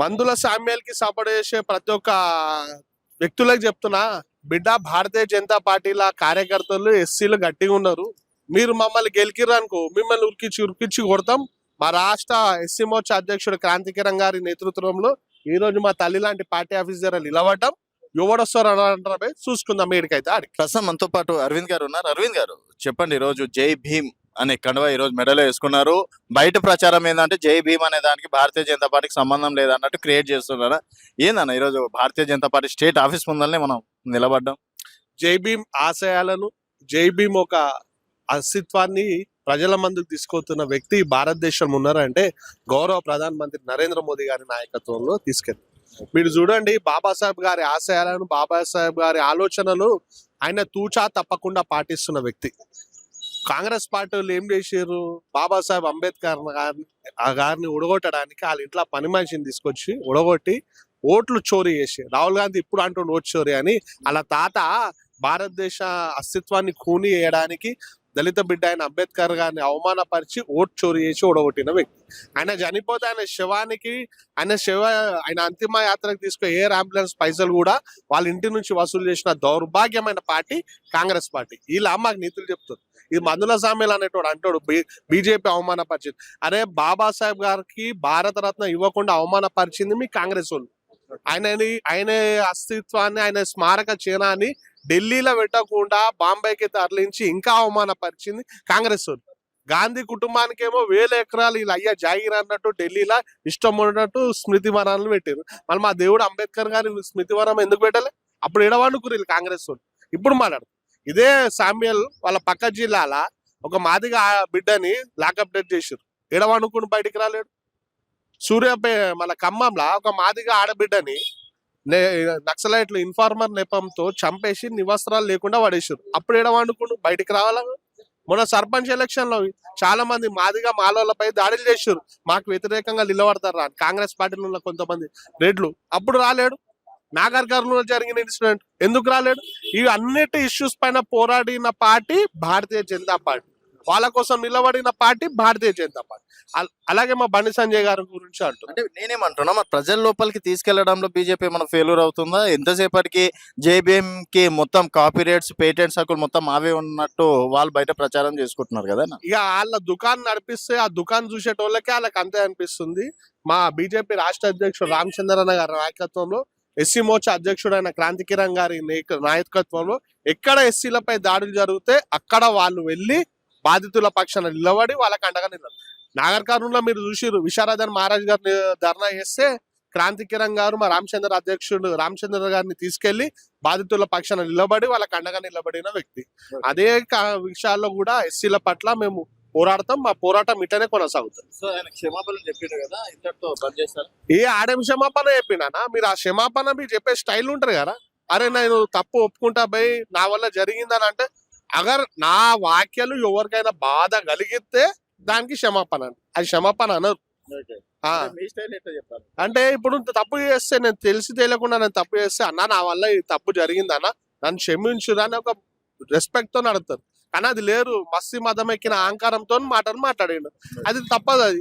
మందుల సామ్యాలకి సపోర్ట్ చేసే ప్రతి ఒక్క వ్యక్తులకు చెప్తున్నా, బిడ్డ భారతీయ జనతా పార్టీల కార్యకర్తలు ఎస్సీలు గట్టిగా ఉన్నారు. మీరు మమ్మల్ని గెలికిరనుకో మిమ్మల్ని ఉరికిచ్చి ఉరికిచ్చి కొడతాం. మా రాష్ట్ర ఎస్సీ మోర్చా అధ్యక్షుడు క్రాంతికిరణ్ గారి నేతృత్వంలో ఈ రోజు మా తల్లి లాంటి పార్టీ ఆఫీసర్ నిలబడ్డాం. ఎవడొస్తారు అని అంటారా చూసుకుందాం. ఏడికైతే ఆడికి. ప్రస్తుతం మనతో పాటు అరవింద్ గారు ఉన్నారు. అరవింద్ గారు చెప్పండి, ఈ రోజు జై భీమ్ అనే కండువా ఈ రోజు మెడలో వేసుకున్నారు. బయట ప్రచారం ఏంటంటే జై భీమ్ అనే దానికి భారతీయ జనతా పార్టీకి సంబంధం లేదన్నట్టు క్రియేట్ చేస్తున్నారా? ఏందన్న ఈరోజు Bharatiya Janata party state office ముందరనే మనం నిలబడ్డాం. జై భీమ్ ఆశయాలను, జై భీమ్ ఒక అస్తిత్వాన్ని ప్రజల ముందుకు తీసుకొస్తున్న వ్యక్తి భారతదేశం ఉన్నారంటే గౌరవ ప్రధానమంత్రి నరేంద్ర మోదీ గారి నాయకత్వంలో తీసుకెళ్ళి. మీరు చూడండి, బాబాసాహెబ్ గారి ఆశయాలను, బాబాసాహెబ్ గారి ఆలోచనలు ఆయన తూచా తప్పకుండా పాటిస్తున్న వ్యక్తి. కాంగ్రెస్ పార్టీలు ఏం చేశారు? బాబాసాహెబ్ అంబేద్కర్ గారిని ఉడగొట్టడానికి వాళ్ళ ఇంట్లో పని మనిషిని తీసుకొచ్చి ఉడగొట్టి ఓట్లు చోరీ చేసి, రాహుల్ గాంధీ ఇప్పుడు అంటుండే ఓటు చోరీ అని, అలా తాత భారతదేశ అస్తిత్వాన్ని ఖూనీ చేయడానికి దళిత బిడ్డ ఆయన అంబేద్కర్ గారిని అవమానపరిచి ఓటు చోరీ చేసి ఓడగొట్టిన వ్యక్తి. ఆయన చనిపోతే ఆయన అంతిమ యాత్రకు తీసుకునే ఎయిర్ అంబులెన్స్ పైసలు కూడా వాళ్ళ ఇంటి నుంచి వసూలు చేసిన దౌర్భాగ్యమైన పార్టీ కాంగ్రెస్ పార్టీ. ఇలా మాకు నీతులు చెప్తుంది. ఇది మందుల సామ్యాలు అనేటోడు అంటాడు బీజేపీ అవమానపరిచింది. అరే, బాబాసాహెబ్ గారికి భారతరత్న ఇవ్వకుండా అవమానపరిచింది మీ కాంగ్రెస్ వాళ్ళు. ఆయన అస్తిత్వాన్ని, ఆయన స్మారక చిహ్నాన్ని ఢిల్లీలో పెట్టకుండా బాంబేకి తరలించి ఇంకా అవమానపరిచింది కాంగ్రెస్ వాళ్ళు. గాంధీ కుటుంబానికేమో 1000 ఎకరాలు ఇలా అయ్యా జాగిర్ అన్నట్టు ఢిల్లీలో ఇష్టం ఉన్నట్టు స్మృతి వనాలను పెట్టారు. మళ్ళీ మా దేవుడు అంబేద్కర్ గారి స్మృతి వనం ఎందుకు పెట్టలే? అప్పుడు ఎడవాడుకురు కాంగ్రెస్ వాళ్ళు. ఇప్పుడు మాట్లాడు. ఇదే సామ్యల్ వాళ్ళ పక్క జిల్లాల ఒక మాదిగా బిడ్డని లాకప్ డెత్ చేసారు. ఎడవాడుకుని బయటికి రాలేడు. మన ఖమ్మంలో ఒక మాదిగా ఆడబిడ్డని నక్సలైట్లు ఇన్ఫార్మర్ నెపంతో చంపేసి నివస్త్రాలు లేకుండా పడేసారు. అప్పుడు ఎడవాడుకుని బయటికి రావాలా? మొన్న సర్పంచ్ ఎలక్షన్ లో చాలా మంది మాదిగా మాలోళ్ళపై దాడులు చేశారు. మాకు వ్యతిరేకంగా నిలబడతారు అని కాంగ్రెస్ పార్టీలో ఉన్న కొంతమంది రెడ్లు. అప్పుడు రాలేడు. నాగర్ కర్నూలు జరిగిన ఇన్సిడెంట్ ఎందుకు రాలేడు? ఇవి అన్నిటి ఇష్యూస్ పైన పోరాడిన పార్టీ భారతీయ జనతా పార్టీ. వాళ్ళ కోసం నిలబడిన పార్టీ భారతీయ జనతా పార్టీ. అలాగే మా బండి సంజయ్ గారి గురించి అంటే నేనేమంటున్నా, మరి ప్రజల లోపలికి తీసుకెళ్లడంలో బీజేపీ మన ఫెయిల్యూర్ అవుతుందా? ఎంతసేపటికి జేబీఎం కి మొత్తం కాపీ రేట్స్, పేటెంట్స్ హక్కులు మొత్తం అవే ఉన్నట్టు వాళ్ళు బయట ప్రచారం చేసుకుంటున్నారు కదా. ఇక వాళ్ళ దుకాణం నడిపిస్తే ఆ దుకాణం చూసేటోళ్ళకే వాళ్ళకి అంతే అనిపిస్తుంది. మా బీజేపీ రాష్ట్ర అధ్యక్షుడు రామచంద్రన్న గారి నాయకత్వంలో, ఎస్సీ మోర్చా అధ్యక్షుడైన క్రాంతికిరణ్ గారి నాయకత్వంలో ఎక్కడ ఎస్సీలపై దాడులు జరిగితే అక్కడ వాళ్ళు వెళ్ళి బాధితుల పక్షాన నిలబడి వాళ్ళకి అండగా నిలబడి. నాగర్ కర్నూలులో మీరు చూసిరు, విశారదన్ మహారాజ్ గారిని ధర్నా చేస్తే క్రాంతికిరణ్ గారు మా రామచంద్ర గారిని తీసుకెళ్లి బాధితుల పక్షాన నిలబడి వాళ్ళకి అండగా నిలబడిన వ్యక్తి. అదే విషయాల్లో కూడా ఎస్సీల పట్ల మేము పోరాడతాం. మా పోరాటం ఇటనే కొనసాగుతుంది. ఆడేం క్షమాపణ చెప్పినా? మీరు ఆ క్షమాపణ మీరు చెప్పే స్టైల్ ఉంటారు కదా. అరే, నేను తప్పు ఒప్పుకుంటా పోయి నా వల్ల జరిగిందని అంటే, అగర్ నా వాక్యాలు ఎవరికైనా బాధ కలిగితే దానికి క్షమాపణ. అది క్షమాపణ అనరు. అంటే ఇప్పుడు తప్పు చేస్తే, నేను తెలిసి తెలియకుండా నేను తప్పు చేస్తే, అన్నా నా వల్ల ఈ తప్పు జరిగిందన్నా నన్ను క్షమించురా అని ఒక రెస్పెక్ట్ తో నడుతారు. కానీ అది లేరు. మస్తీ మదం ఎక్కిన అహంకారంతో మాటలు మాట్లాడిండు. అది తప్పదు. అది